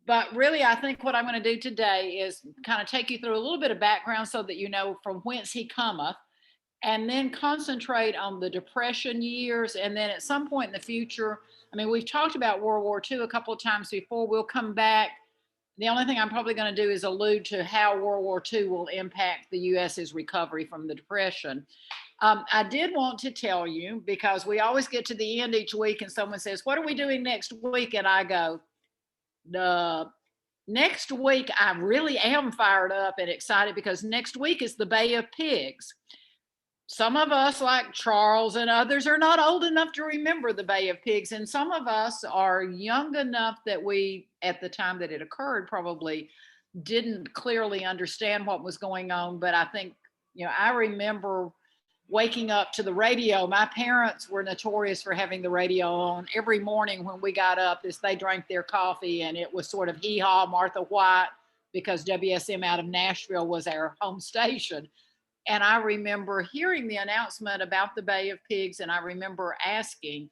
But really, I think what I'm going to do today is kind of take you through a little bit of background so that you know from whence he cometh, and then concentrate on the Depression years. And then at some point in the future, I mean, we've talked about World War II a couple of times before. We'll come back. The only thing I'm probably going to do is allude to how World War II will impact the US's recovery from the Depression. I did want to tell you because we always get to the end each week and someone says, "What are we doing next week?" And I go, the next week, I really am fired up and excited because next week is the Bay of Pigs. Some of us, like Charles and others, are not old enough to remember the Bay of Pigs. And some of us are young enough that we, at the time that it occurred, probably didn't clearly understand what was going on. But I think, I remember waking up to the radio. My parents were notorious for having the radio on every morning when we got up as they drank their coffee, and it was sort of hee haw, Martha White, because WSM out of Nashville was our home station. And I remember hearing the announcement about the Bay of Pigs, and I remember asking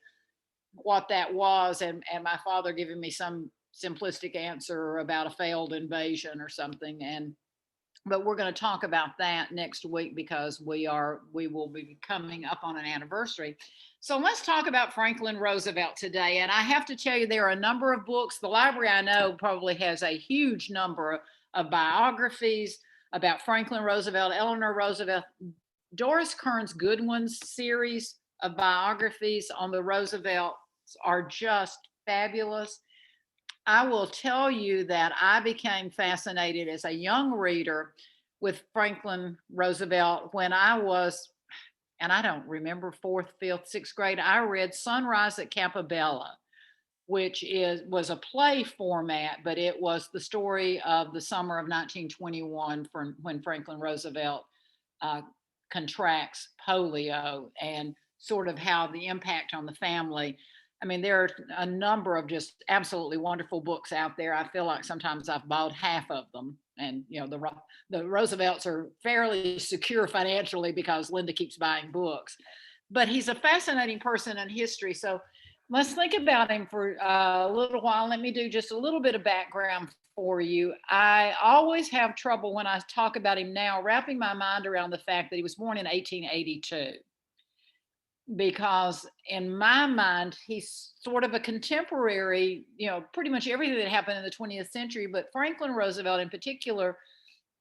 what that was, and my father giving me some simplistic answer about a failed invasion or something. But we're going to talk about that next week because we will be coming up on an anniversary. So let's talk about Franklin Roosevelt today. And I have to tell you, there are a number of books. The library, I know, probably has a huge number of biographies about Franklin Roosevelt, Eleanor Roosevelt. Doris Kearns Goodwin's series of biographies on the Roosevelts are just fabulous. I will tell you that I became fascinated as a young reader with Franklin Roosevelt when I was, and I don't remember, fourth, fifth, sixth grade. I read Sunrise at Capabella, which was a play format, but it was the story of the summer of 1921 from when Franklin Roosevelt uh, contracts polio and sort of how the impact on the family. I mean, there are a number of just absolutely wonderful books out there. I feel like sometimes I've bought half of them. And, the Roosevelts are fairly secure financially because Linda keeps buying books. But he's a fascinating person in history. So let's think about him for a little while. Let me do just a little bit of background for you. I always have trouble when I talk about him now wrapping my mind around the fact that he was born in 1882, because in my mind he's sort of a contemporary, pretty much everything that happened in the 20th century, but Franklin Roosevelt in particular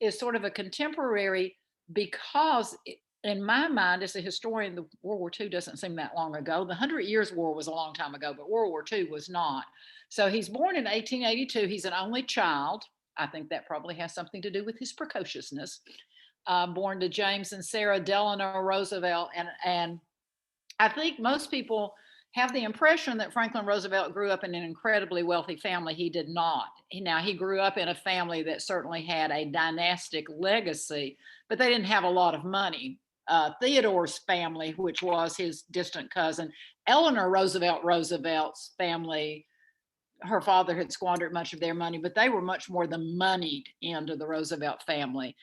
is sort of a contemporary because in my mind as a historian, the World War II doesn't seem that long ago. The 100 Years' War was a long time ago, but World War II was not. So he's born in 1882. He's an only child. I think that probably has something to do with his precociousness. Born to James and Sarah Delano Roosevelt, and I think most people have the impression that Franklin Roosevelt grew up in an incredibly wealthy family. He did not. He grew up in a family that certainly had a dynastic legacy, but they didn't have a lot of money. Theodore's family, which was his distant cousin, Eleanor Roosevelt's family, her father had squandered much of their money, but they were much more the moneyed end of the Roosevelt family.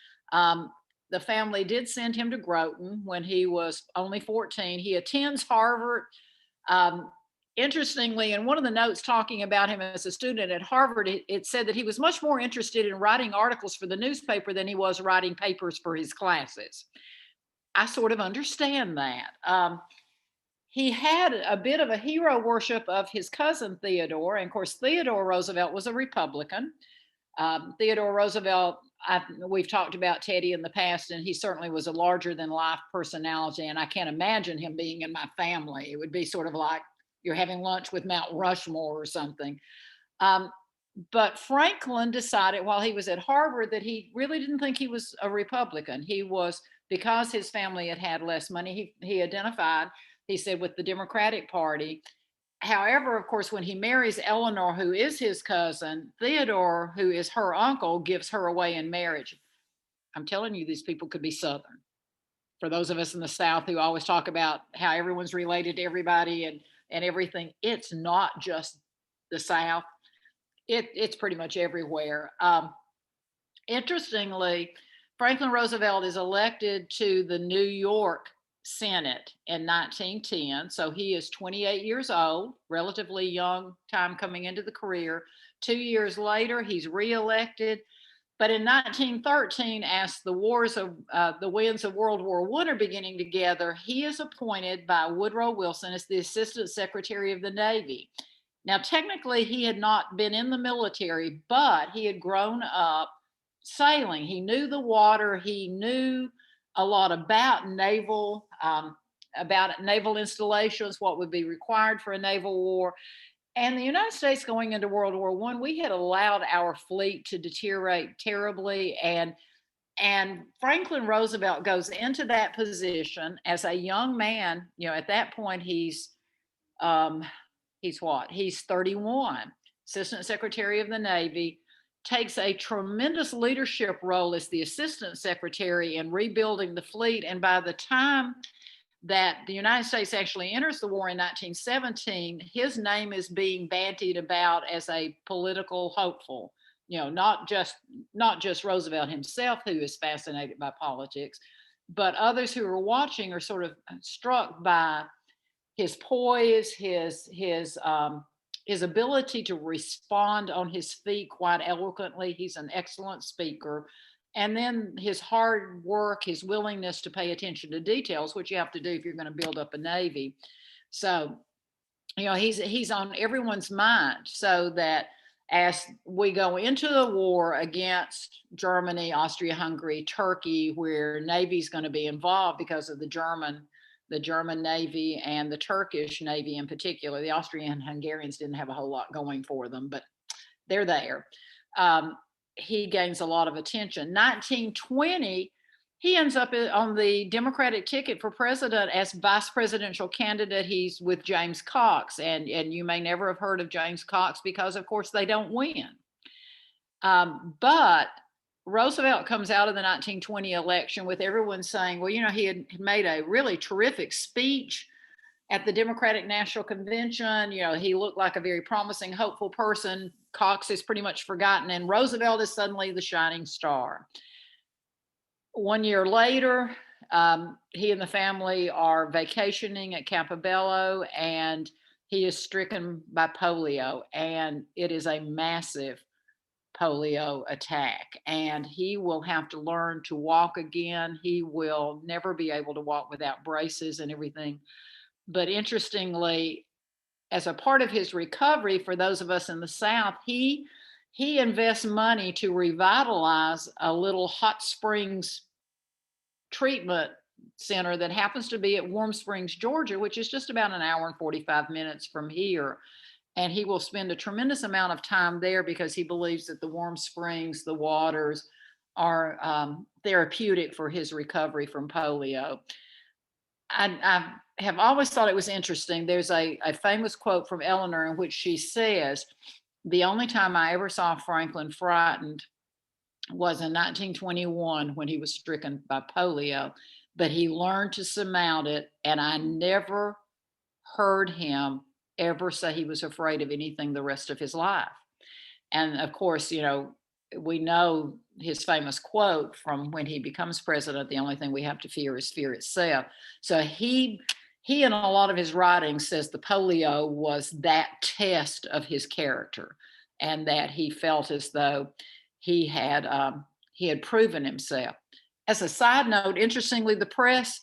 The family did send him to Groton when he was only 14. He attends Harvard. Um, Interestingly, in one of the notes talking about him as a student at Harvard, it said that he was much more interested in writing articles for the newspaper than he was writing papers for his classes. I sort of understand that. He had a bit of a hero worship of his cousin Theodore. And of course, Theodore Roosevelt was a Republican. Theodore Roosevelt, we've talked about Teddy in the past, and he certainly was a larger than life personality. And I can't imagine him being in my family. It would be sort of like you're having lunch with Mount Rushmore or something. Um, but Franklin decided while he was at Harvard that he really didn't think he was a Republican. He was, because his family had had less money, he identified, he said, with the Democratic Party. However, of course, when he marries Eleanor, who is his cousin, Theodore, who is her uncle, gives her away in marriage. I'm telling you, these people could be Southern. For those of us in the South who always talk about how everyone's related to everybody and everything, it's not just the South. It's pretty much everywhere. Interestingly, Franklin Roosevelt is elected to the New York Senate in 1910. So he is 28 years old, relatively young time coming into the career. 2 years later, he's reelected. But in 1913, as the winds of World War I are beginning to gather, he is appointed by Woodrow Wilson as the Assistant Secretary of the Navy. Now, technically, he had not been in the military, but he had grown up sailing. He knew the water. He knew a lot about naval installations, what would be required for a naval war. And the United States going into World War I, we had allowed our fleet to deteriorate terribly. And Franklin Roosevelt goes into that position as a young man. At that point, um, he's what? He's 31, Assistant Secretary of the Navy, takes a tremendous leadership role as the Assistant Secretary in rebuilding the fleet. And by the time that the United States actually enters the war in 1917, his name is being bandied about as a political hopeful. Not just Roosevelt himself, who is fascinated by politics, but others who are watching are sort of struck by his poise, his ability to respond on his feet quite eloquently. He's an excellent speaker. And then his hard work, his willingness to pay attention to details, which you have to do if you're going to build up a Navy. So, he's on everyone's mind, so that as we go into the war against Germany, Austria-Hungary, Turkey, where Navy is going to be involved because of the German Navy and the Turkish Navy in particular. The Austrian and Hungarians didn't have a whole lot going for them, but they're there. He gains a lot of attention. 1920, he ends up on the Democratic ticket for president as vice presidential candidate. He's with James Cox, and you may never have heard of James Cox because, of course, they don't win. But Roosevelt comes out of the 1920 election with everyone saying, well, he had made a really terrific speech at the Democratic National Convention. He looked like a very promising, hopeful person. Cox is pretty much forgotten, and Roosevelt is suddenly the shining star. 1 year later, he and the family are vacationing at Campobello, and he is stricken by polio, and it is a massive polio attack, and he will have to learn to walk again. He will never be able to walk without braces and everything. But interestingly, as a part of his recovery, for those of us in the South, he invests money to revitalize a little hot springs treatment center that happens to be at Warm Springs, Georgia, which is just about an hour and 45 minutes from here. And he will spend a tremendous amount of time there because he believes that the warm springs, the waters, are therapeutic for his recovery from polio. I have always thought it was interesting. There's a famous quote from Eleanor in which she says, the only time I ever saw Franklin frightened was in 1921 when he was stricken by polio, but he learned to surmount it, and I never heard him ever say he was afraid of anything the rest of his life. And of course, we know his famous quote from when he becomes president, the only thing we have to fear is fear itself. So he in a lot of his writing says the polio was that test of his character, and that he felt as though he had proven himself. As a side note, interestingly, the press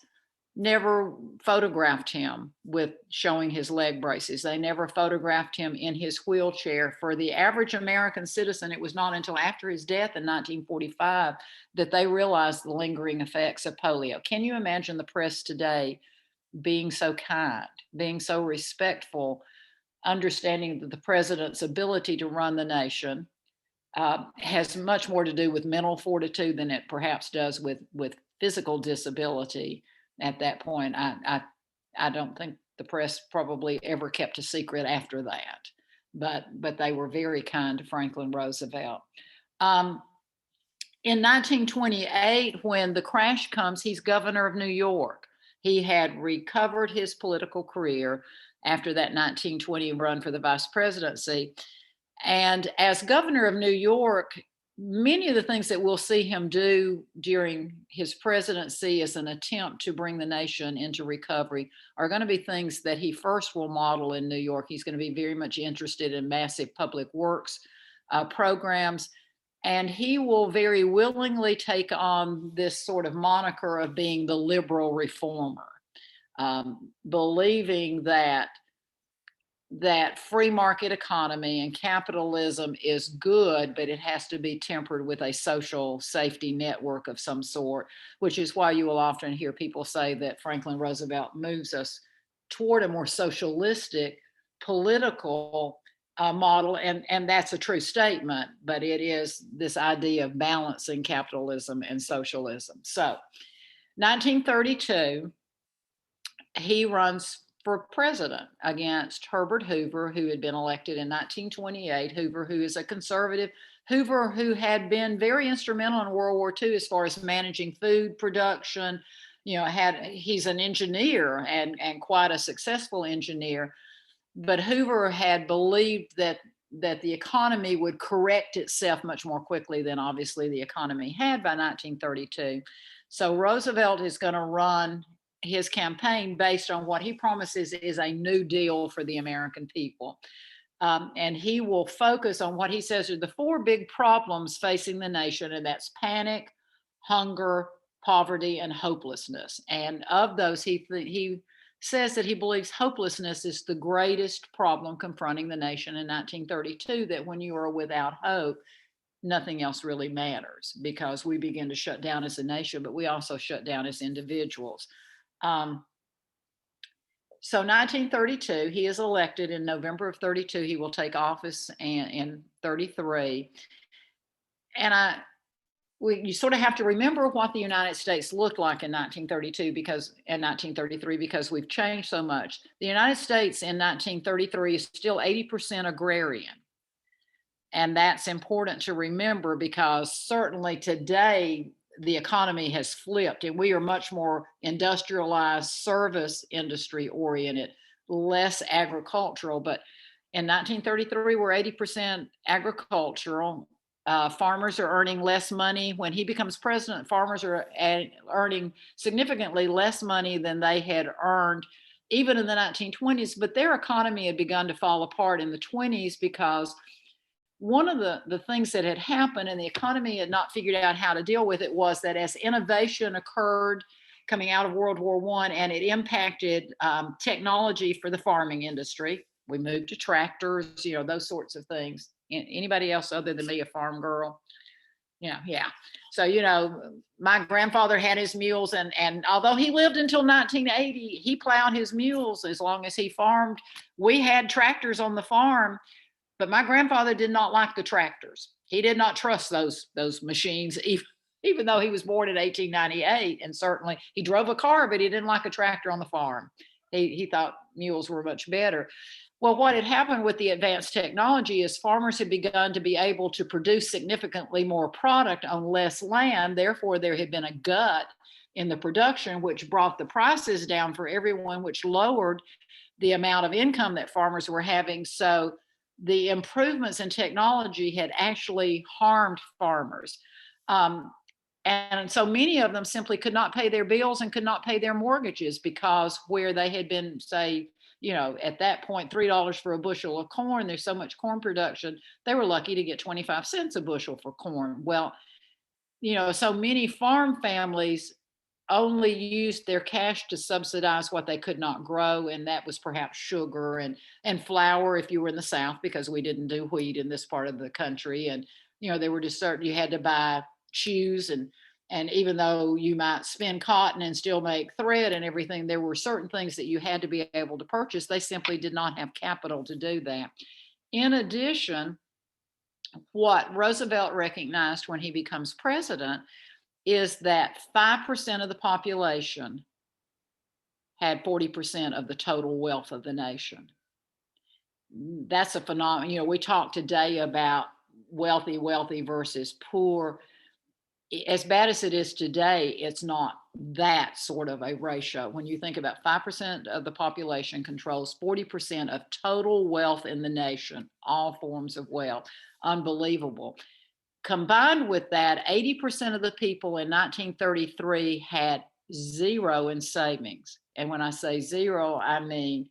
never photographed him with showing his leg braces. They never photographed him in his wheelchair. For the average American citizen, it was not until after his death in 1945 that they realized the lingering effects of polio. Can you imagine the press today being so kind, being so respectful, understanding that the president's ability to run the nation has much more to do with mental fortitude than it perhaps does with physical disability. At that point, I don't think the press probably ever kept a secret after that, but they were very kind to Franklin Roosevelt. In 1928, when the crash comes, he's governor of New York. He had recovered his political career after that 1920 run for the vice presidency. And as governor of New York, many of the things that we'll see him do during his presidency as an attempt to bring the nation into recovery are going to be things that he first will model in New York. He's going to be very much interested in massive public works programs, and he will very willingly take on this sort of moniker of being the liberal reformer, believing that free market economy and capitalism is good, but it has to be tempered with a social safety network of some sort, which is why you will often hear people say that Franklin Roosevelt moves us toward a more socialistic political model. And that's a true statement, but it is this idea of balancing capitalism and socialism. So 1932, he runs for president against Herbert Hoover, who had been elected in 1928. Hoover, who is a conservative, Hoover, who had been very instrumental in World War II as far as managing food production. He's an engineer and quite a successful engineer. But Hoover had believed that the economy would correct itself much more quickly than obviously the economy had by 1932. So Roosevelt is going to run his campaign based on what he promises is a new deal for the American people. And he will focus on what he says are the four big problems facing the nation, and that's panic, hunger, poverty, and hopelessness. And of those, he says that he believes hopelessness is the greatest problem confronting the nation in 1932, that when you are without hope, nothing else really matters, because we begin to shut down as a nation, but we also shut down as individuals. So 1932, he is elected in November of 32. He will take office in 33. And you sort of have to remember what the United States looked like in 1932 and 1933, because we've changed so much. The United States in 1933 is still 80% agrarian. And that's important to remember, because certainly today the economy has flipped and we are much more industrialized, service industry oriented, less agricultural. But in 1933, we're 80% agricultural. Farmers are earning less money. When he becomes president, farmers are earning significantly less money than they had earned even in the 1920s. But their economy had begun to fall apart in the 20s, because one of the things that had happened and the economy had not figured out how to deal with it was that as innovation occurred coming out of World War I, and it impacted technology for the farming industry, we moved to tractors, those sorts of things. Anybody else other than me a farm girl? Yeah. So, my grandfather had his mules, and although he lived until 1980, he plowed his mules as long as he farmed. We had tractors on the farm, but my grandfather did not like the tractors. He did not trust those machines, even though he was born in 1898. And certainly he drove a car, but he didn't like a tractor on the farm. He thought mules were much better. Well, what had happened with the advanced technology is farmers had begun to be able to produce significantly more product on less land. Therefore, there had been a gut in the production, which brought the prices down for everyone, which lowered the amount of income that farmers were having. So the improvements in technology had actually harmed farmers. And so many of them simply could not pay their bills and could not pay their mortgages, because where they had been, say, at that point, $3 for a bushel of corn, there's so much corn production, they were lucky to get 25 cents a bushel for corn. Well, so many farm families only used their cash to subsidize what they could not grow, and that was perhaps sugar and flour if you were in the South, because we didn't do wheat in this part of the country. And there were just certain, you had to buy shoes, and even though you might spin cotton and still make thread and everything, there were certain things that you had to be able to purchase. They simply did not have capital to do that. In addition, what Roosevelt recognized when he becomes president is that 5% of the population had 40% of the total wealth of the nation. That's a phenomenon. We talk today about wealthy versus poor. As bad as it is today, it's not that sort of a ratio. When you think about 5% of the population controls 40% of total wealth in the nation, all forms of wealth, unbelievable. Combined with that, 80% of the people in 1933 had zero in savings. And when I say zero, I mean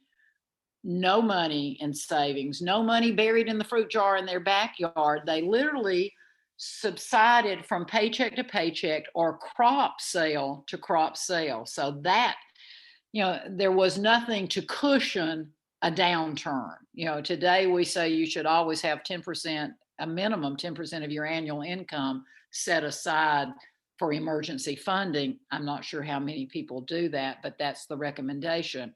no money in savings, no money buried in the fruit jar in their backyard. They literally subsided from paycheck to paycheck or crop sale to crop sale. So that, there was nothing to cushion a downturn. Today we say you should always have 10%, a minimum 10% of your annual income set aside for emergency funding. I'm not sure how many people do that, but that's the recommendation.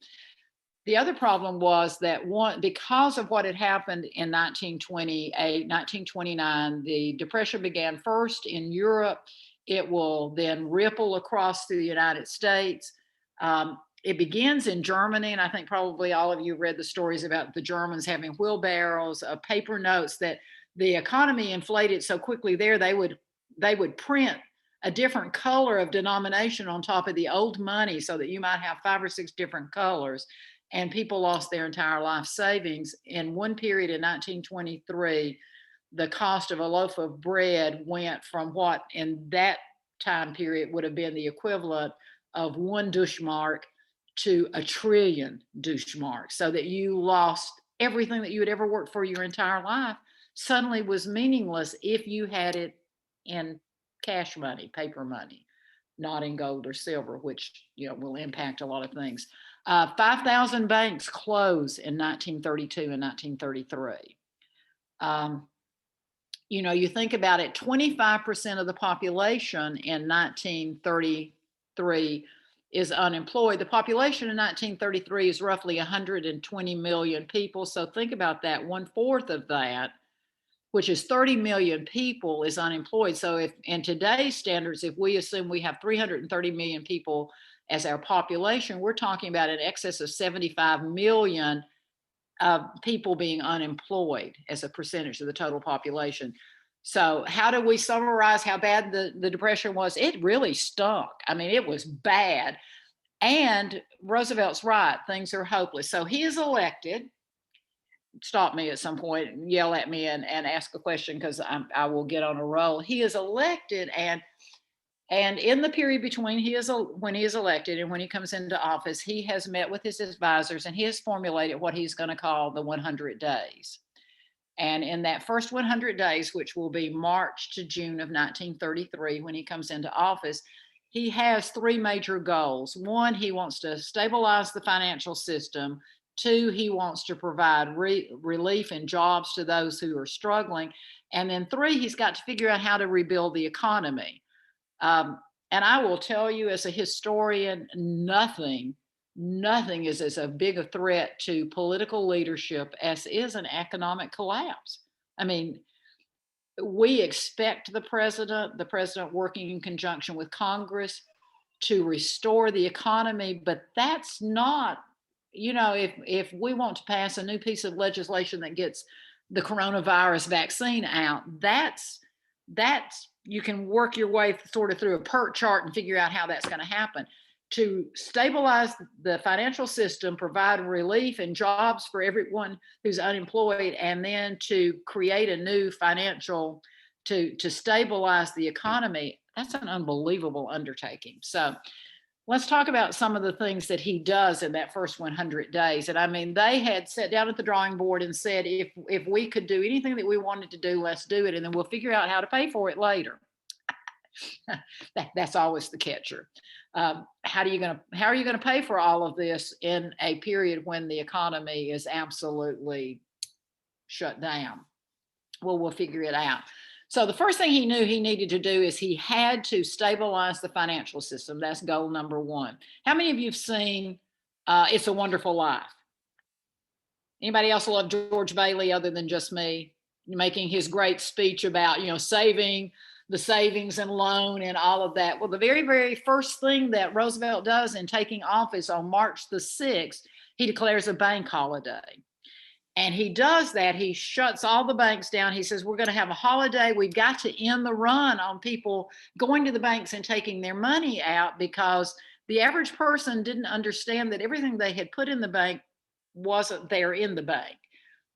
The other problem was that because of what had happened in 1928, 1929, the Depression began first in Europe. It will then ripple across the United States. It begins in Germany, and I think probably all of you read the stories about the Germans having wheelbarrows of paper notes that the economy inflated so quickly there, they would print a different color of denomination on top of the old money so that you might have 5 or 6 different colors. And people lost their entire life savings. In one period in 1923, the cost of a loaf of bread went from what in that time period would have been the equivalent of 1 Deutschmark to 1,000,000,000,000 Deutschmarks, so that you lost everything that you had ever worked for your entire life suddenly was meaningless if you had it in cash money, paper money, not in gold or silver, which will impact a lot of things. 5,000 banks closed in 1932 and 1933. You think about it, 25% of the population in 1933 is unemployed. The population in 1933 is roughly 120 million people. So think about that. 1/4 of that, which is 30 million people, is unemployed. So if in today's standards, if we assume we have 330 million people as our population, we're talking about an excess of 75 million people being unemployed as a percentage of the total population. So how do we summarize how bad the Depression was? It really stunk. I mean, it was bad. And Roosevelt's right, things are hopeless. So he is elected. Stop me at some point and yell at me and ask a question, because I will get on a roll. He is elected, and in the period between when he is elected and when he comes into office, he has met with his advisors and he has formulated what he's going to call the 100 days. And in that first 100 days, which will be March to June of 1933, when he comes into office, he has 3 major goals. 1, he wants to stabilize the financial system. 2, he wants to provide relief and jobs to those who are struggling. And then 3, he's got to figure out how to rebuild the economy. And I will tell you, as a historian, nothing is as a big a threat to political leadership as is an economic collapse. I mean, we expect the president working in conjunction with Congress to restore the economy, but that's not, if we want to pass a new piece of legislation that gets the coronavirus vaccine out, that's you can work your way sort of through a PERT chart and figure out how that's going to happen. To stabilize the financial system, provide relief and jobs for everyone who's unemployed, and then to create a new financial, to stabilize the economy, that's an unbelievable undertaking. So let's talk about some of the things that he does in that first 100 days. And I mean, they had sat down at the drawing board and said, if we could do anything that we wanted to do, let's do it. And then we'll figure out how to pay for it later. That's always the catcher. How are you going to pay for all of this in a period when the economy is absolutely shut down? Well, we'll figure it out. So the first thing he knew he needed to do is he had to stabilize the financial system. That's goal number 1. How many of you have seen It's a Wonderful Life? Anybody else love George Bailey other than just me, making his great speech about, saving the savings and loan and all of that? Well, the very, very first thing that Roosevelt does in taking office on March the 6th, he declares a bank holiday. And he does that. He shuts all the banks down. He says, we're going to have a holiday. We've got to end the run on people going to the banks and taking their money out, because the average person didn't understand that everything they had put in the bank wasn't there in the bank.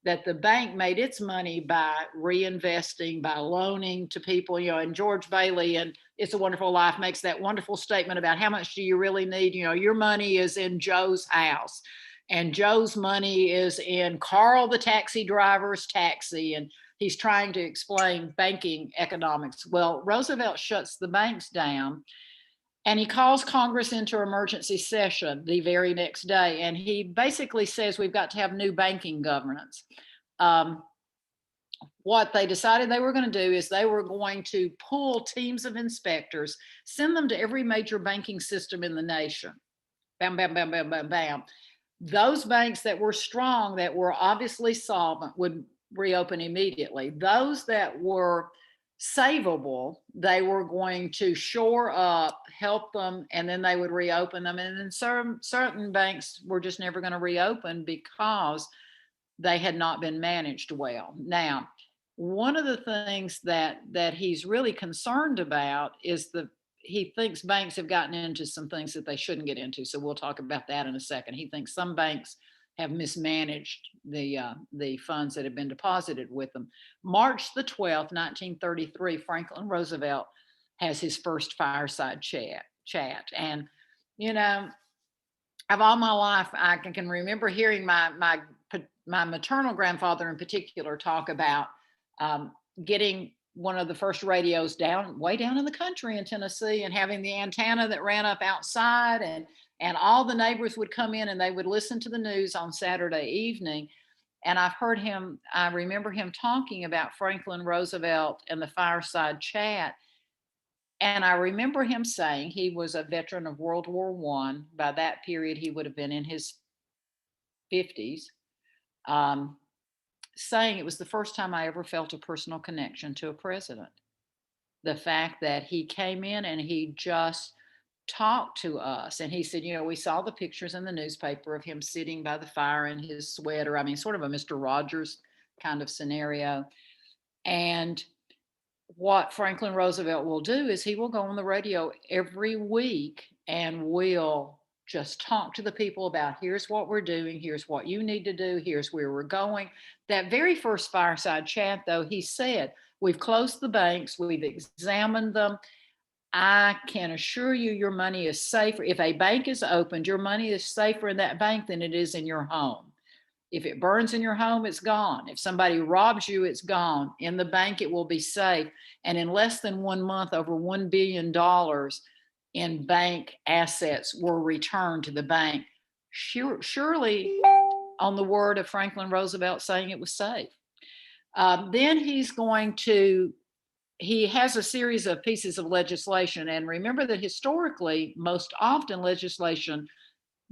that the bank made its money by reinvesting, by loaning to people, and George Bailey and It's a Wonderful Life makes that wonderful statement about how much do you really need? Your money is in Joe's house, and Joe's money is in Carl the taxi driver's taxi. And he's trying to explain banking economics. Well, Roosevelt shuts the banks down, and he calls Congress into emergency session the very next day. And he basically says we've got to have new banking governance. Um, what they decided they were going to do is they were going to pull teams of inspectors, send them to every major banking system in the nation. Bam, bam, bam, bam, bam, bam. Those banks that were strong, that were obviously solvent, would reopen immediately. Those that were savable, they were going to shore up, help them, and then they would reopen them. And then certain banks were just never going to reopen because they had not been managed well. Now, one of the things that he's really concerned about is he thinks banks have gotten into some things that they shouldn't get into. So we'll talk about that in a second. He thinks some banks have mismanaged the funds that have been deposited with them. March the 12th, 1933, Franklin Roosevelt has his first fireside chat. And, of all my life, I can remember hearing my maternal grandfather in particular talk about getting one of the first radios way down in the country in Tennessee, and having the antenna that ran up outside, and all the neighbors would come in and they would listen to the news on Saturday evening. And I remember him talking about Franklin Roosevelt and the fireside chat. And I remember him saying he was a veteran of World War I. By that period, he would have been in his 50s. Saying it was the first time I ever felt a personal connection to a president. The fact that he came in and he just talked to us. And he said, we saw the pictures in the newspaper of him sitting by the fire in his sweater. I mean, sort of a Mr. Rogers kind of scenario. And what Franklin Roosevelt will do is he will go on the radio every week and will just talk to the people about, here's what we're doing, here's what you need to do, here's where we're going. That very first fireside chat, though, he said, we've closed the banks, we've examined them. I can assure you your money is safer. If a bank is opened, your money is safer in that bank than it is in your home. If it burns in your home, it's gone. If somebody robs you, it's gone. In the bank, it will be safe. And in less than 1 month, over $1 billion in bank assets were returned to the bank. Surely on the word of Franklin Roosevelt saying it was safe. Then he has a series of pieces of legislation. And remember that historically, most often legislation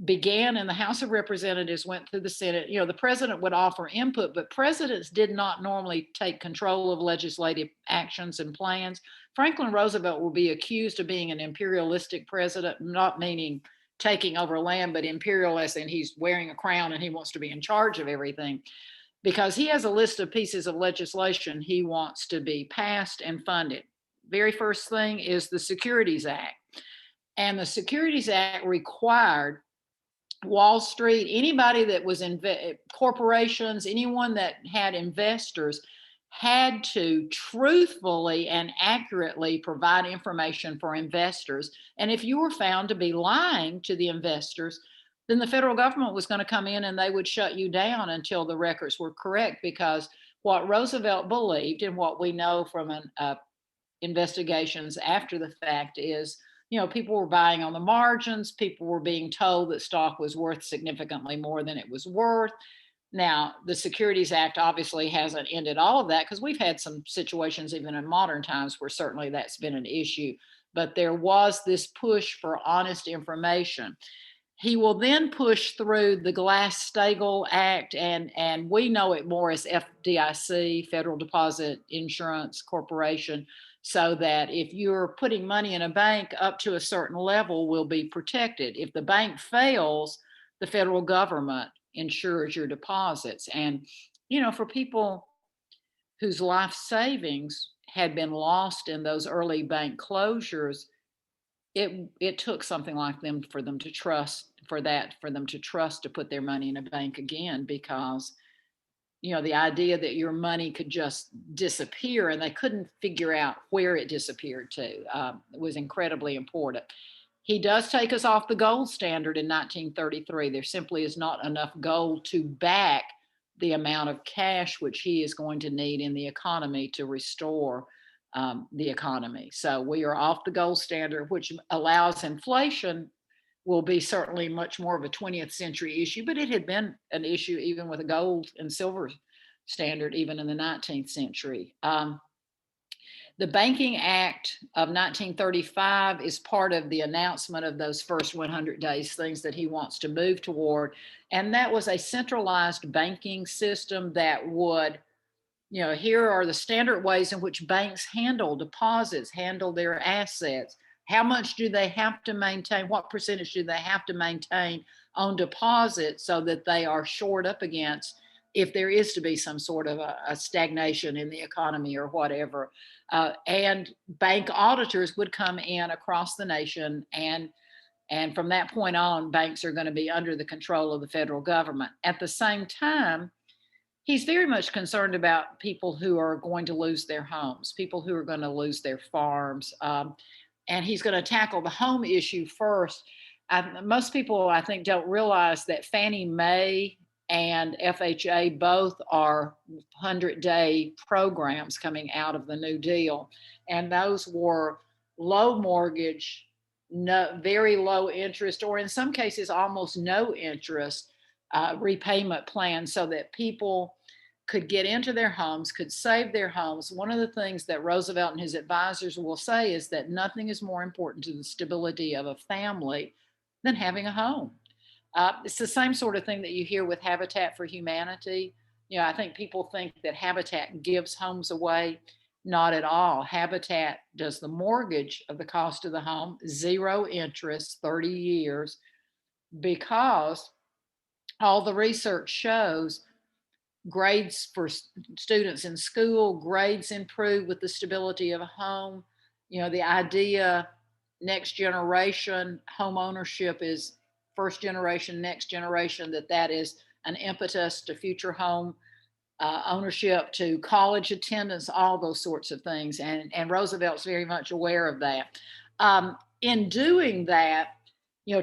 began in the House of Representatives, went through the Senate. The president would offer input, but presidents did not normally take control of legislative actions and plans. Franklin Roosevelt will be accused of being an imperialistic president, not meaning taking over land, but imperialist, and he's wearing a crown and he wants to be in charge of everything, because he has a list of pieces of legislation he wants to be passed and funded. Very first thing is the Securities Act. And the Securities Act required Wall Street, anybody that was corporations, anyone that had investors, had to truthfully and accurately provide information for investors. And if you were found to be lying to the investors, then the federal government was going to come in and they would shut you down until the records were correct. Because what Roosevelt believed, and what we know from investigations after the fact, is people were buying on the margins. People were being told that stock was worth significantly more than it was worth. Now, the Securities Act obviously hasn't ended all of that, because we've had some situations even in modern times where certainly that's been an issue. But there was this push for honest information. He will then push through the Glass-Steagall Act, and we know it more as FDIC, Federal Deposit Insurance Corporation, so that if you're putting money in a bank up to a certain level, will be protected. If the bank fails, the federal government insures your deposits. And, for people whose life savings had been lost in those early bank closures, it took something like them for them to trust to put their money in a bank again, because the idea that your money could just disappear and they couldn't figure out where it disappeared to was incredibly important. He does take us off the gold standard in 1933. There simply is not enough gold to back the amount of cash which he is going to need in the economy to restore the economy. So we are off the gold standard, which allows inflation will be certainly much more of a 20th century issue, but it had been an issue even with a gold and silver standard, even in the 19th century. The Banking Act of 1935 is part of the announcement of those first 100 days, things that he wants to move toward. And that was a centralized banking system that would, here are the standard ways in which banks handle deposits, handle their assets. How much do they have to maintain? What percentage do they have to maintain on deposit so that they are shored up against if there is to be some sort of a stagnation in the economy or whatever? And bank auditors would come in across the nation, and from that point on, banks are going to be under the control of the federal government. At the same time, he's very much concerned about people who are going to lose their homes, people who are going to lose their farms. And he's going to tackle the home issue first. Most people, I think, don't realize that Fannie Mae and FHA both are 100-day programs coming out of the New Deal. And those were low mortgage, no, very low interest, or in some cases, almost no interest repayment plans so that people could get into their homes, could save their homes. One of the things that Roosevelt and his advisors will say is that nothing is more important to the stability of a family than having a home. It's the same sort of thing that you hear with Habitat for Humanity. I think people think that Habitat gives homes away. Not at all. Habitat does the mortgage of the cost of the home, 0 interest, 30 years, because all the research shows grades for students in school, grades improve with the stability of a home. The idea, next generation home ownership is first generation, next generation, that is an impetus to future home ownership, to college attendance, all those sorts of things. And Roosevelt's very much aware of that. In doing that,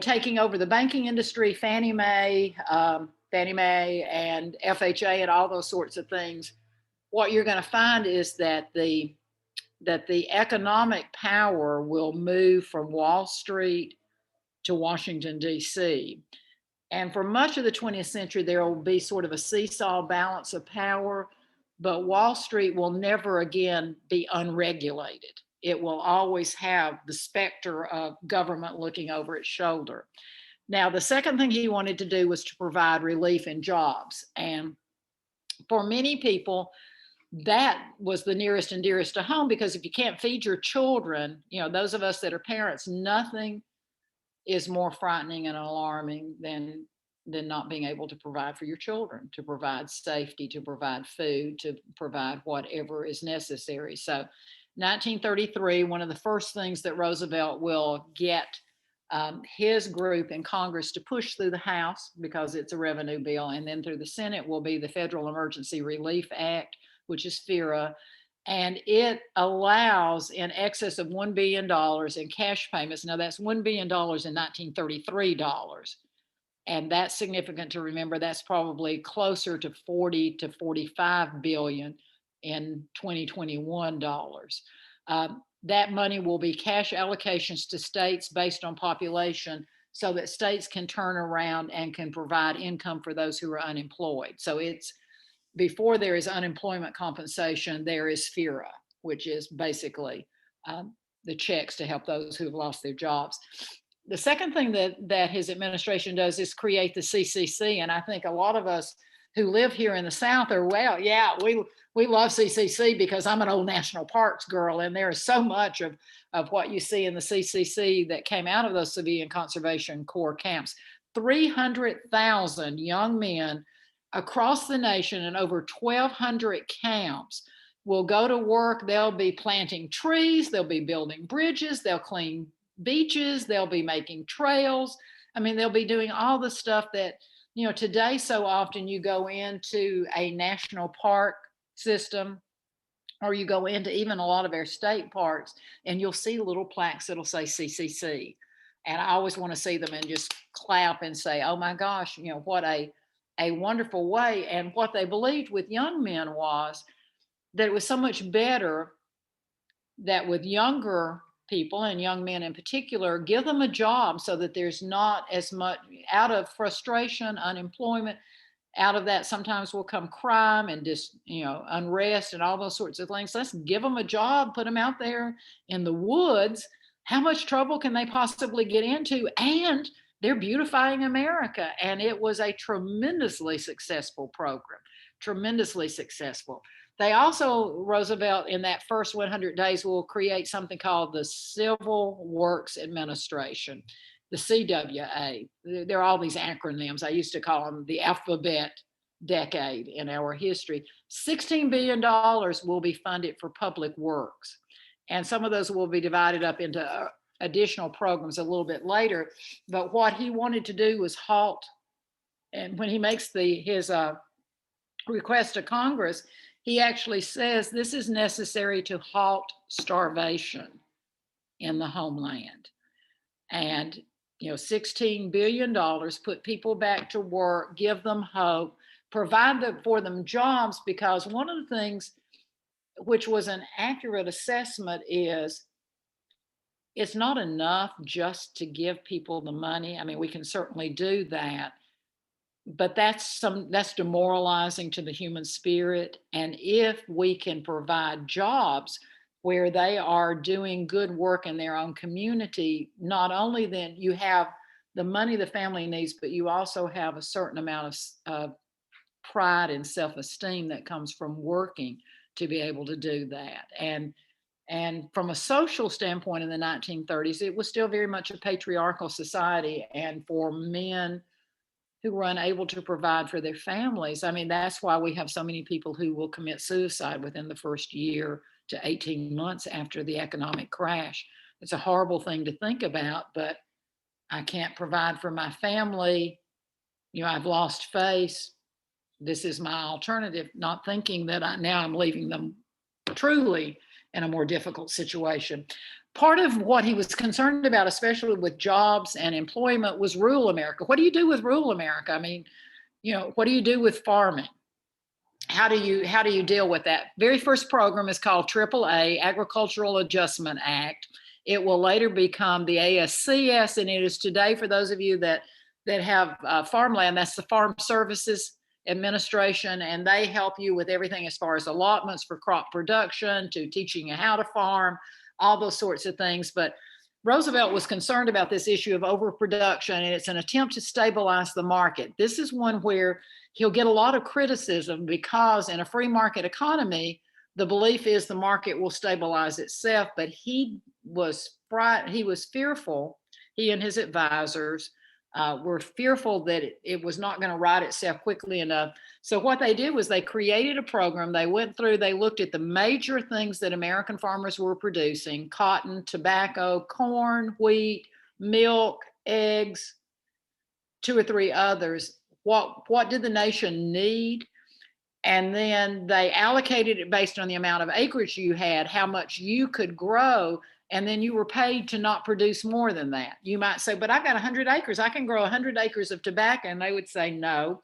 taking over the banking industry, Fannie Mae and FHA and all those sorts of things, what you're going to find is that the economic power will move from Wall Street to Washington, D.C. And for much of the 20th century, there will be sort of a seesaw balance of power, but Wall Street will never again be unregulated. It will always have the specter of government looking over its shoulder. Now, the second thing he wanted to do was to provide relief in jobs. And for many people, that was the nearest and dearest to home, because if you can't feed your children, those of us that are parents, nothing is more frightening and alarming than not being able to provide for your children, to provide safety, to provide food, to provide whatever is necessary. So 1933, one of the first things that Roosevelt will get his group in Congress to push through the House, because it's a revenue bill, and then through the Senate, will be the Federal Emergency Relief Act, which is FERA. And it allows in excess of $1 billion in cash payments. Now, that's $1 billion in 1933 dollars. And that's significant to remember. That's probably closer to 40 to 45 billion in 2021 dollars. That money will be cash allocations to states based on population, so that states can turn around and can provide income for those who are unemployed. So it's, before there is unemployment compensation, there is FERA, which is basically the checks to help those who have lost their jobs. The second thing that his administration does is create the CCC. And I think a lot of us who live here in the South are, well, yeah, we love CCC because I'm an old national parks girl. And there is so much of what you see in the CCC that came out of those civilian conservation corps camps. 300,000 young men across the nation in over 1,200 camps will go to work. They'll be planting trees, they'll be building bridges, they'll clean beaches, they'll be making trails. I mean, they'll be doing all the stuff that Today, so often you go into a national park system, or you go into even a lot of our state parks, and you'll see little plaques that'll say CCC. And I always want to see them and just clap and say, oh my gosh, what a wonderful way. And what they believed with young men was that it was so much better that with younger people, and young men in particular, give them a job so that there's not as much out of frustration, unemployment. Out of that sometimes will come crime and just unrest and all those sorts of things. Let's give them a job, put them out there in the woods. How much trouble can they possibly get into? And they're beautifying America. And it was a tremendously successful program, tremendously successful. They also, Roosevelt, in that first 100 days, will create something called the Civil Works Administration, the CWA. There are all these acronyms. I used to call them the alphabet decade in our history. $16 billion will be funded for public works. And some of those will be divided up into additional programs a little bit later. But what he wanted to do was halt, and when he makes his request to Congress, he actually says this is necessary to halt starvation in the homeland. And $16 billion, put people back to work, give them hope, provide for them jobs, because one of the things which was an accurate assessment is it's not enough just to give people the money. I mean, we can certainly do that, but that's demoralizing to the human spirit. And if we can provide jobs where they are doing good work in their own community, not only then you have the money the family needs, but you also have a certain amount of pride and self-esteem that comes from working to be able to do that. And from a social standpoint in the 1930s, it was still very much a patriarchal society. And for men who were unable to provide for their families, I mean, that's why we have so many people who will commit suicide within the first year to 18 months after the economic crash. It's a horrible thing to think about, but I can't provide for my family. I've lost face. This is my alternative, not thinking that now I'm leaving them truly in a more difficult situation. Part of what he was concerned about, especially with jobs and employment, was rural America. What do you do with rural America? I mean, what do you do with farming? How do you deal with that? Very first program is called AAA, Agricultural Adjustment Act. It will later become the ASCS, and it is today, for those of you that have farmland, that's the Farm Services Administration, and they help you with everything as far as allotments for crop production to teaching you how to farm, all those sorts of things. But Roosevelt was concerned about this issue of overproduction, and it's an attempt to stabilize the market. This is one where he'll get a lot of criticism, because in a free market economy, the belief is the market will stabilize itself. But he was fearful, he and his advisors were fearful that it was not going to right itself quickly enough. So what they did was they created a program. They went through, they looked at the major things that American farmers were producing: cotton, tobacco, corn, wheat, milk, eggs, two or three others. What did the nation need? And then they allocated it based on the amount of acreage you had, how much you could grow, and then you were paid to not produce more than that. You might say, but I've got 100 acres. I can grow 100 acres of tobacco. And they would say, no,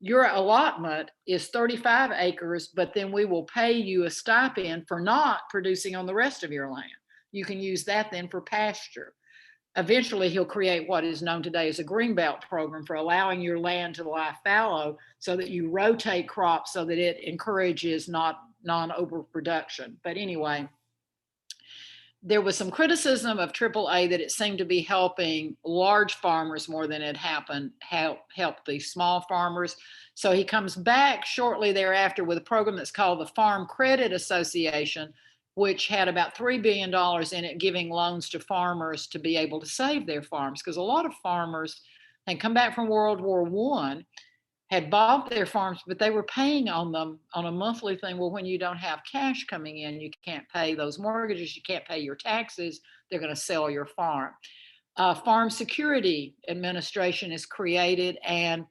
your allotment is 35 acres, but then we will pay you a stipend for not producing on the rest of your land. You can use that then for pasture. Eventually, he'll create what is known today as a greenbelt program for allowing your land to lie fallow so that you rotate crops so that it encourages non-overproduction. But anyway, there was some criticism of AAA that it seemed to be helping large farmers more than it helped the small farmers. So he comes back shortly thereafter with a program that's called the Farm Credit Association, which had about $3 billion in it, giving loans to farmers to be able to save their farms. Because a lot of farmers had come back from World War I, had bought their farms, but they were paying on them on a monthly thing. Well, when you don't have cash coming in, you can't pay those mortgages, you can't pay your taxes, they're going to sell your farm. Farm Security Administration is created, and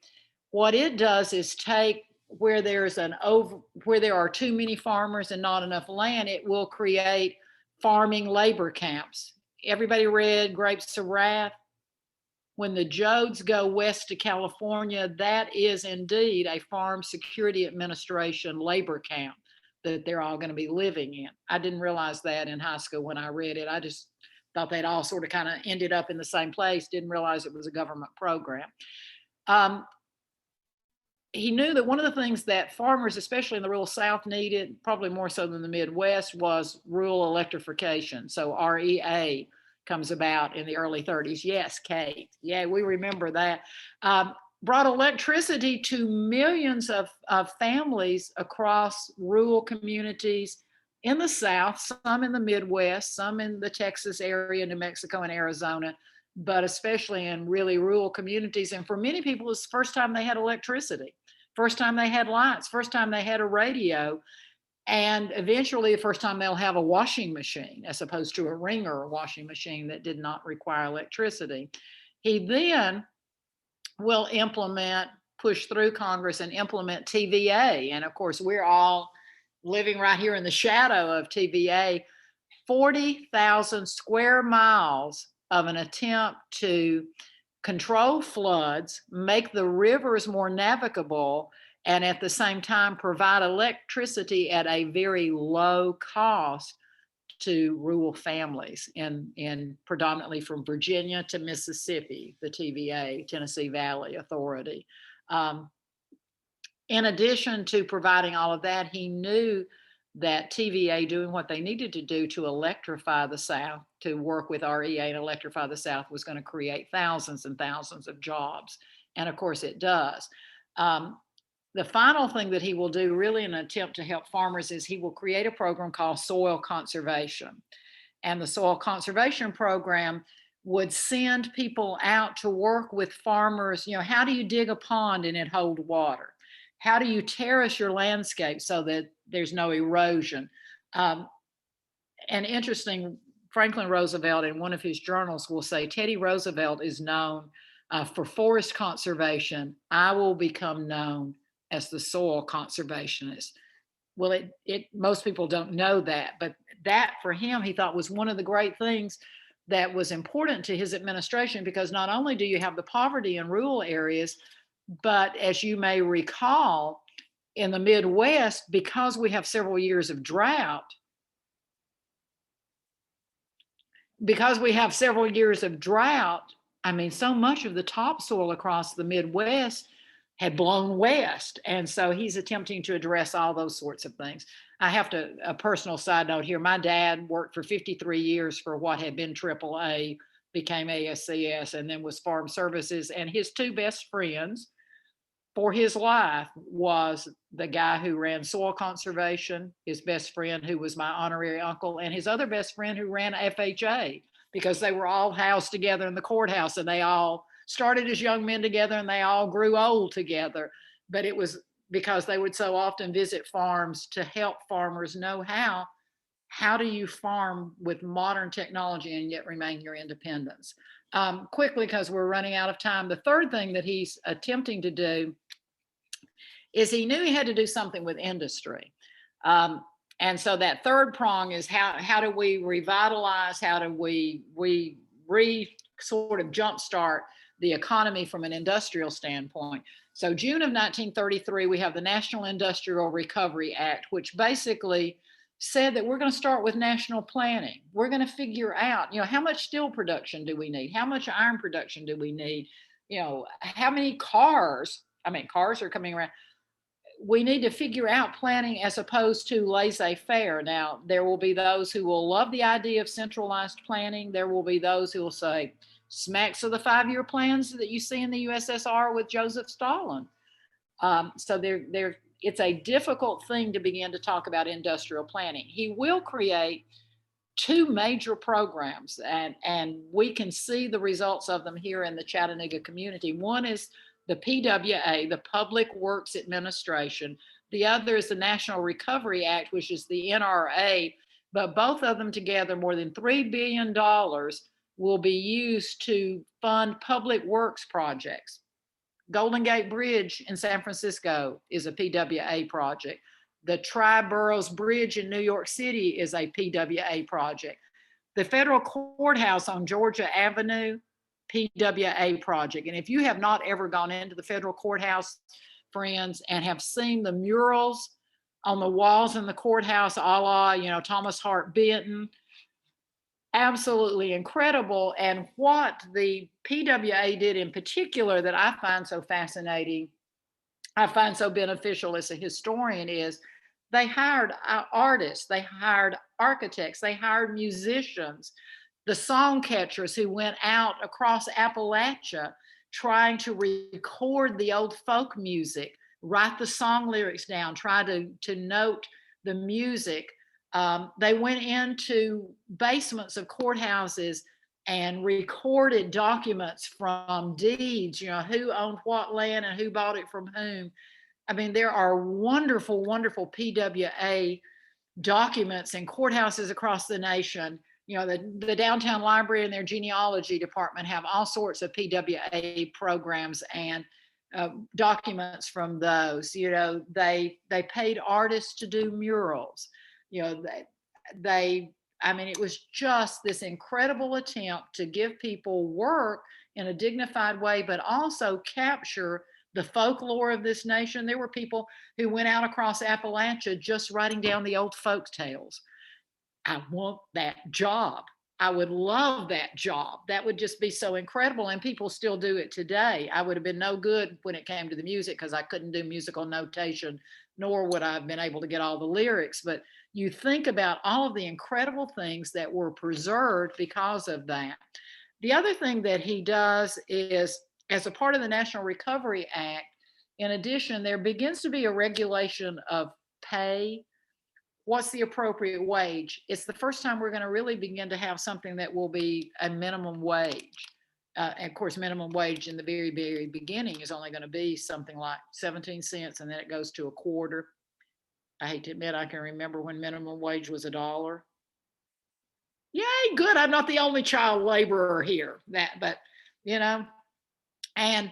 What it does is take where where there are too many farmers and not enough land, it will create farming labor camps. Everybody read Grapes of Wrath? When the Jodes go west to California, that is indeed a Farm Security Administration labor camp that they're all going to be living in. I didn't realize that in high school when I read it. I just thought they'd all sort of kind of ended up in the same place, didn't realize it was a government program. Um, he knew that one of the things that farmers, especially in the rural South, needed, probably more so than the Midwest, was rural electrification. So REA comes about in the early 30s. Yes, Kate. Yeah, we remember that. Brought electricity to millions of families across rural communities in the South, some in the Midwest, some in the Texas area, New Mexico, and Arizona, but especially in really rural communities. And for many people, it's the first time they had electricity, first time they had lights, first time they had a radio, and eventually the first time they'll have a washing machine as opposed to a wringer washing machine that did not require electricity. He then will push through Congress and implement TVA. And of course, we're all living right here in the shadow of TVA. 40,000 square miles of an attempt to control floods, make the rivers more navigable, and at the same time provide electricity at a very low cost to rural families in predominantly from Virginia to Mississippi, the TVA, Tennessee Valley Authority. In addition to providing all of that, he knew that TVA doing what they needed to do to electrify the South, to work with REA and electrify the South, was going to create thousands and thousands of jobs. And of course it does. The final thing that he will do, really in an attempt to help farmers, is he will create a program called soil conservation. And the soil conservation program would send people out to work with farmers. You know, how do you dig a pond and it hold water? How do you terrace your landscape so that there's no erosion? And interesting, Franklin Roosevelt in one of his journals will say, Teddy Roosevelt is known for forest conservation. I will become known as the soil conservationist. Well, most people don't know that, but that for him, he thought was one of the great things that was important to his administration, because not only do you have the poverty in rural areas, but as you may recall, in the Midwest, because we have several years of drought, I mean, so much of the topsoil across the Midwest had blown west. And so he's attempting to address all those sorts of things. I have to, a personal side note here, my dad worked for 53 years for what had been AAA, became ASCS, and then was Farm Services. And his two best friends for his life was the guy who ran soil conservation, his best friend who was my honorary uncle, and his other best friend who ran FHA, because they were all housed together in the courthouse, and they all started as young men together and they all grew old together. But it was because they would so often visit farms to help farmers know how do you farm with modern technology and yet remain your independence. Quickly, because we're running out of time, the third thing that he's attempting to do is he knew he had to do something with industry. And so that third prong is how do we revitalize, how do we sort of jumpstart the economy from an industrial standpoint. So June of 1933, we have the National Industrial Recovery Act, which basically said that we're going to start with national planning. We're going to figure out, how much steel production do we need? How much iron production do we need? How many cars? I mean, cars are coming around. We need to figure out planning as opposed to laissez-faire. Now, there will be those who will love the idea of centralized planning. There will be those who will say, smacks of the 5-year plans that you see in the USSR with Joseph Stalin. So it's a difficult thing to begin to talk about industrial planning. He will create two major programs, and we can see the results of them here in the Chattanooga community. One is the PWA, the Public Works Administration. The other is the National Recovery Act, which is the NRA. But both of them together, more than $3 billion will be used to fund public works projects. Golden Gate Bridge in San Francisco is a PWA project. The Tri-Boroughs Bridge in New York City is a PWA project. The federal courthouse on Georgia Avenue, PWA project. And if you have not ever gone into the federal courthouse, friends, and have seen the murals on the walls in the courthouse, a la, Thomas Hart Benton, absolutely incredible. And what the PWA did in particular that I find so fascinating, I find so beneficial as a historian, is they hired artists, they hired architects, they hired musicians, the song catchers who went out across Appalachia trying to record the old folk music, write the song lyrics down, try to note the music. They went into basements of courthouses and recorded documents from deeds, who owned what land and who bought it from whom. I mean, there are wonderful, wonderful PWA documents in courthouses across the nation. The downtown library and their genealogy department have all sorts of PWA programs and documents from those. They paid artists to do murals. It was just this incredible attempt to give people work in a dignified way, but also capture the folklore of this nation. There were people who went out across Appalachia just writing down the old folk tales. I want that job. I would love that job. That would just be so incredible. And people still do it today. I would have been no good when it came to the music because I couldn't do musical notation, nor would I have been able to get all the lyrics. But you think about all of the incredible things that were preserved because of that. The other thing that he does is, as a part of the National Recovery Act, in addition, there begins to be a regulation of pay. What's the appropriate wage? It's the first time we're going to really begin to have something that will be a minimum wage. And of course, minimum wage in the very, very beginning is only going to be something like 17 cents, and then it goes to a quarter. I hate to admit, I can remember when minimum wage was $1. Yay, good. I'm not the only child laborer here. And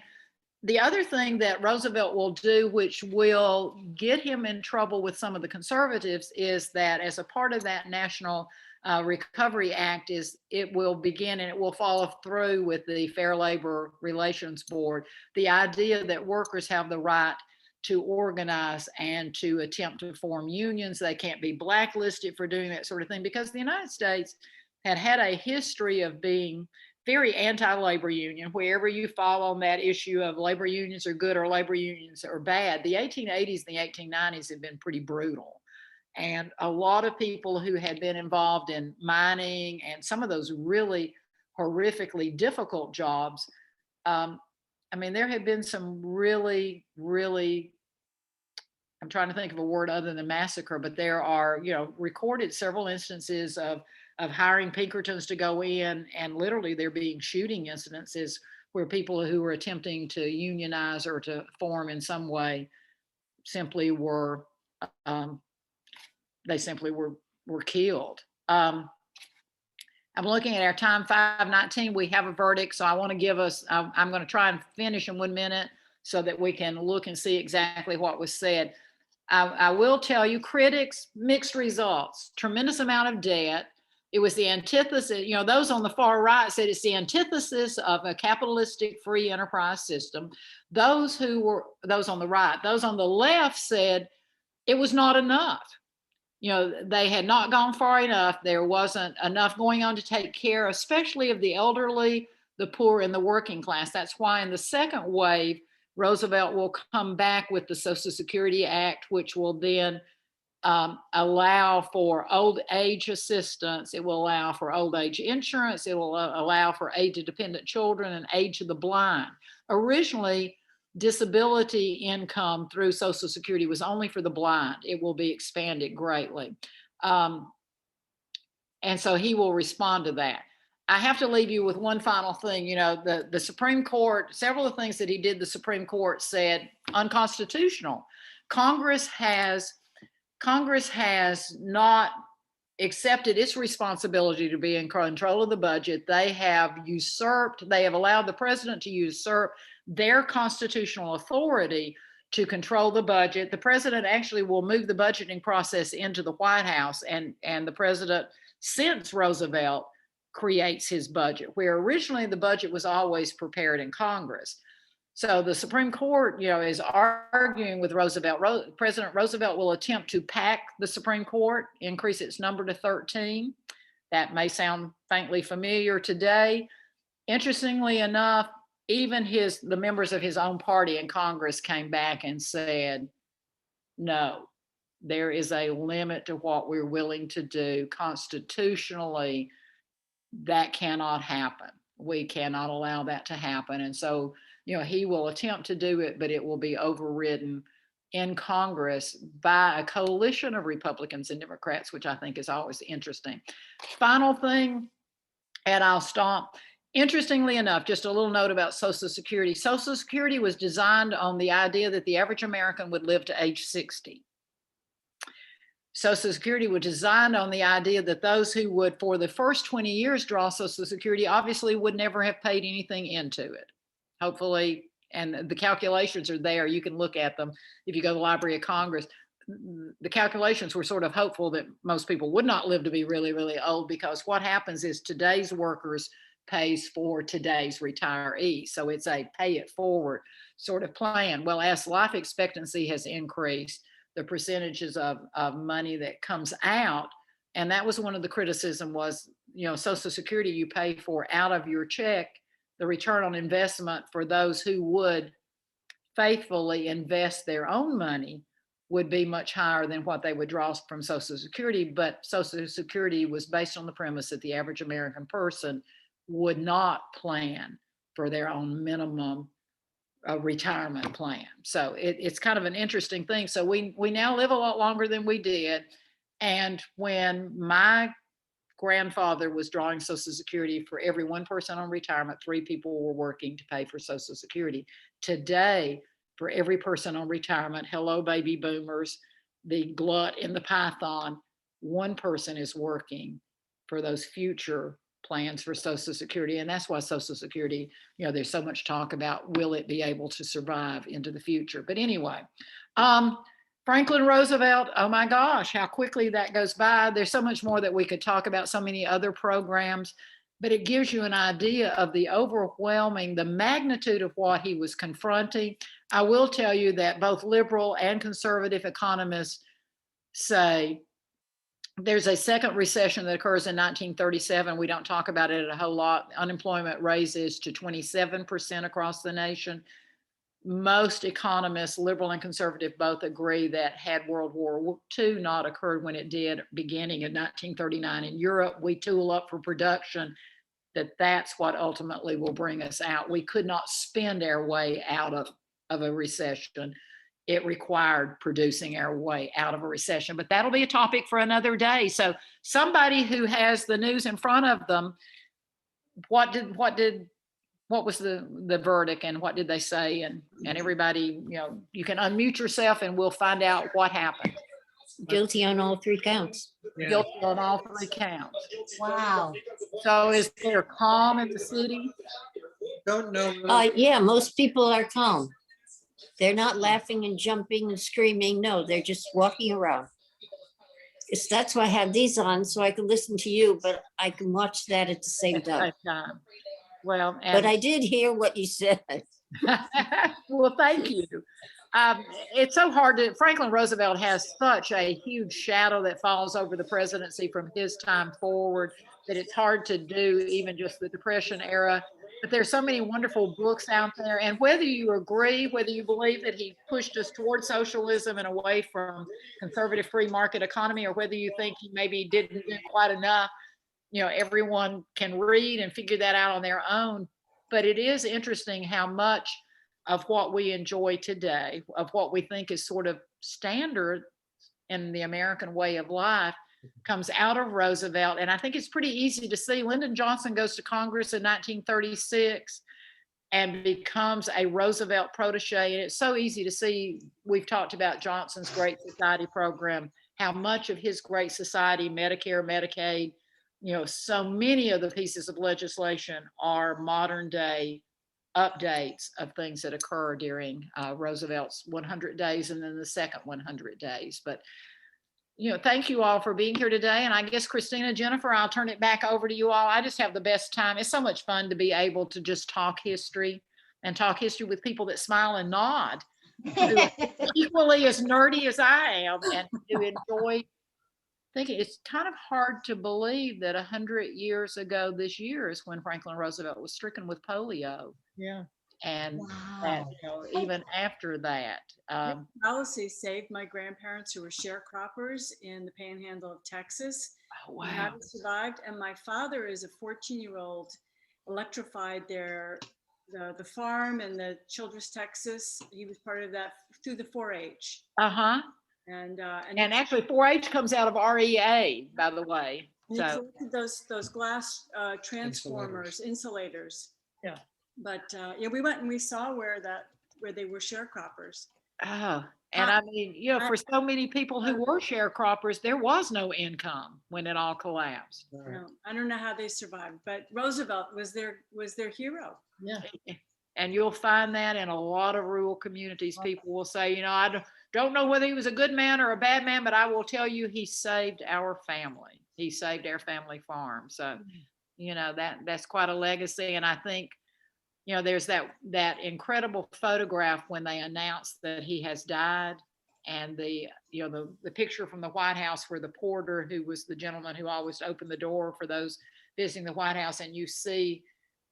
the other thing that Roosevelt will do, which will get him in trouble with some of the conservatives, is that as a part of that National Recovery Act, it will begin and it will follow through with the Fair Labor Relations Board, the idea that workers have the right to organize and to attempt to form unions. They can't be blacklisted for doing that sort of thing, because the United States had a history of being very anti-labor union. Wherever you fall on that issue of labor unions are good or labor unions are bad, the 1880s and the 1890s have been pretty brutal. And a lot of people who had been involved in mining and some of those really horrifically difficult jobs, there have been some really, really, I'm trying to think of a word other than massacre, but there are, recorded several instances of hiring Pinkertons to go in, and literally there being shooting incidences where people who were attempting to unionize or to form in some way simply were killed. I'm looking at our time, 5:19. We have a verdict, so I want to give us, I'm going to try and finish in 1 minute so that we can look and see exactly what was said. I will tell you, critics, mixed results, tremendous amount of debt. It was the antithesis, those on the far right said it's the antithesis of a capitalistic free enterprise system. Those on the right, those on the left said it was not enough. They had not gone far enough. There wasn't enough going on to take care, especially of the elderly, the poor, and the working class. That's why in the second wave, Roosevelt will come back with the Social Security Act, which will then allow for old age assistance. It will allow for old age insurance. It will allow for aid to dependent children and aid to the blind. Originally, disability income through Social Security was only for the blind. It will be expanded greatly. And so he will respond to that. I have to leave you with one final thing. The Supreme Court, several of the things that he did, the Supreme Court said unconstitutional. Congress has not accepted its responsibility to be in control of the budget. They have allowed the president to usurp their constitutional authority to control the budget. The president actually will move the budgeting process into the White House, and the president, since Roosevelt, creates his budget, where originally the budget was always prepared in Congress. So the Supreme Court, is arguing with Roosevelt. President Roosevelt will attempt to pack the Supreme Court, increase its number to 13. That may sound faintly familiar today. Interestingly enough, even the members of his own party in Congress came back and said, no, there is a limit to what we're willing to do constitutionally. That cannot happen. We cannot allow that to happen. And so, he will attempt to do it, but it will be overridden in Congress by a coalition of Republicans and Democrats, which I think is always interesting. Final thing, and I'll stop. Interestingly enough, just a little note about Social Security. Social Security was designed on the idea that the average American would live to age 60. Social Security was designed on the idea that those who would, for the first 20 years, draw Social Security obviously would never have paid anything into it. Hopefully, and the calculations are there. You can look at them if you go to the Library of Congress. The calculations were sort of hopeful that most people would not live to be really, really old, because what happens is today's workers pays for today's retirees. So it's a pay it forward sort of plan. Well, as life expectancy has increased, the percentages of money that comes out, and that was one of the criticism was, Social Security you pay for out of your check, the return on investment for those who would faithfully invest their own money would be much higher than what they would draw from Social Security. But Social Security was based on the premise that the average American person would not plan for their own minimum retirement plan. So it's kind of an interesting thing. So we now live a lot longer than we did. And when my grandfather was drawing Social Security, for every one person on retirement, 3 people were working to pay for Social Security. Today, for every person on retirement, hello baby boomers, the glut in the python, 1 person is working for those future plans for Social Security. And that's why Social Security, there's so much talk about, will it be able to survive into the future? But anyway, Franklin Roosevelt, oh my gosh, how quickly that goes by. There's so much more that we could talk about, so many other programs, but it gives you an idea of the the magnitude of what he was confronting. I will tell you that both liberal and conservative economists say there's a second recession that occurs in 1937. We don't talk about it a whole lot. Unemployment raises to 27% across the nation. Most economists, liberal and conservative, both agree that had World War II not occurred when it did, beginning in 1939 in Europe, we tool up for production, that's what ultimately will bring us out. We could not spend our way out of a recession. It required producing our way out of a recession, but that'll be a topic for another day. So somebody who has the news in front of them, what was the verdict and what did they say? And everybody, you can unmute yourself and we'll find out what happened. Guilty on all 3 counts. Guilty on all 3 counts. Wow. So is there calm in the city? Don't know. Yeah, most people are calm. They're not laughing and jumping and screaming. No, they're just walking around. That's why I have these on, so I can listen to you, but I can watch that at the same time. Well, but I did hear what you said. Well, thank you. It's so hard Franklin Roosevelt has such a huge shadow that falls over the presidency from his time forward that it's hard to do even just the Depression era. But there's so many wonderful books out there. And whether you agree, whether you believe that he pushed us towards socialism and away from conservative free market economy, or whether you think he maybe didn't do quite enough, everyone can read and figure that out on their own. But it is interesting how much of what we enjoy today, of what we think is sort of standard in the American way of life, comes out of Roosevelt. And I think it's pretty easy to see. Lyndon Johnson goes to Congress in 1936 and becomes a Roosevelt protege. And it's so easy to see. We've talked about Johnson's Great Society program, how much of his Great Society, Medicare, Medicaid, so many of the pieces of legislation are modern day updates of things that occur during Roosevelt's 100 days and then the second 100 days. But, thank you all for being here today. And I guess Christina, Jennifer, I'll turn it back over to you all. I just have the best time. It's so much fun to be able to just talk history and talk history with people that smile and nod, who are equally as nerdy as I am, and who enjoy thinking. It's kind of hard to believe that 100 years ago this year is when Franklin Roosevelt was stricken with polio. Yeah. And that, Wow. even after that, Policy saved my grandparents, who were sharecroppers in the panhandle of Texas. oh, Who wow. haven't survived. And my father is a 14-year-old, electrified the farm and the Childress, Texas. He was part of that through the 4-H. Uh-huh. And Actually 4-H comes out of REA, by the way. he So, collected those glass transformers, insulators. Yeah. But we went and we saw where they were sharecroppers. oh, and I mean, for so many people who were sharecroppers, there was no income when it all collapsed. I don't know how they survived, but Roosevelt was their hero. Yeah. And you'll find that in a lot of rural communities. People will say, I don't know whether he was a good man or a bad man, but I will tell you, he saved our family. He saved our family farm. So, that's quite a legacy. And I think, there's that incredible photograph when they announced that he has died, and the picture from the White House where the porter, who was the gentleman who always opened the door for those visiting the White House, and you see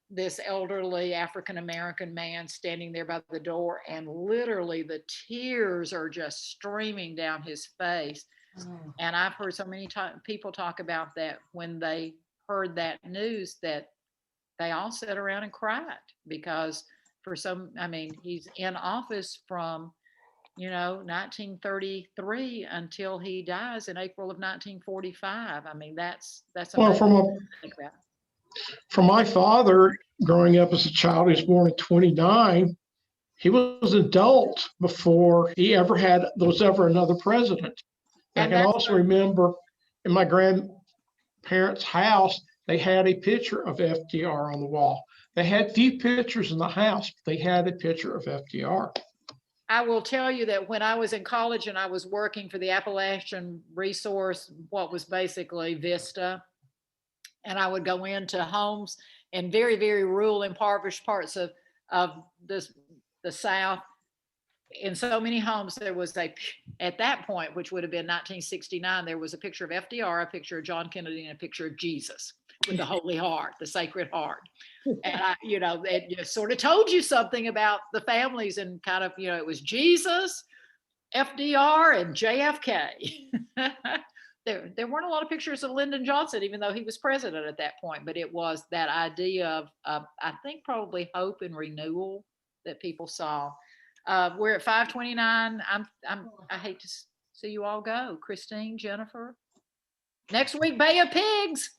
this elderly African-American man standing there by the door, and literally the tears are just streaming down his face. And I've heard so many people talk about that when they heard that news, that they all sat around and cried, because he's in office from 1933 until he dies in April of 1945. I mean, that's Well, amazing to think about. from my father, growing up as a child, he was born in 29. He was an adult before he was ever another president. I can also remember in my grandparents' house, they had a picture of FDR on the wall. They had few pictures in the house, but they had a picture of FDR. I will tell you that when I was in college and I was working for the Appalachian Resource, what was basically Vista, and I would go into homes in very, very rural, impoverished parts of the South. In so many homes, there was at that point, which would have been 1969, there was a picture of FDR, a picture of John Kennedy, and a picture of Jesus with the Holy Heart, the Sacred Heart. And it just sort of told you something about the families, and kind of, it was Jesus, FDR, and JFK. There weren't a lot of pictures of Lyndon Johnson, even though he was president at that point, but it was that idea of I think probably hope and renewal that people saw. We're at 5:29. I hate to see you all go. Christine, Jennifer. Next week, Bay of Pigs.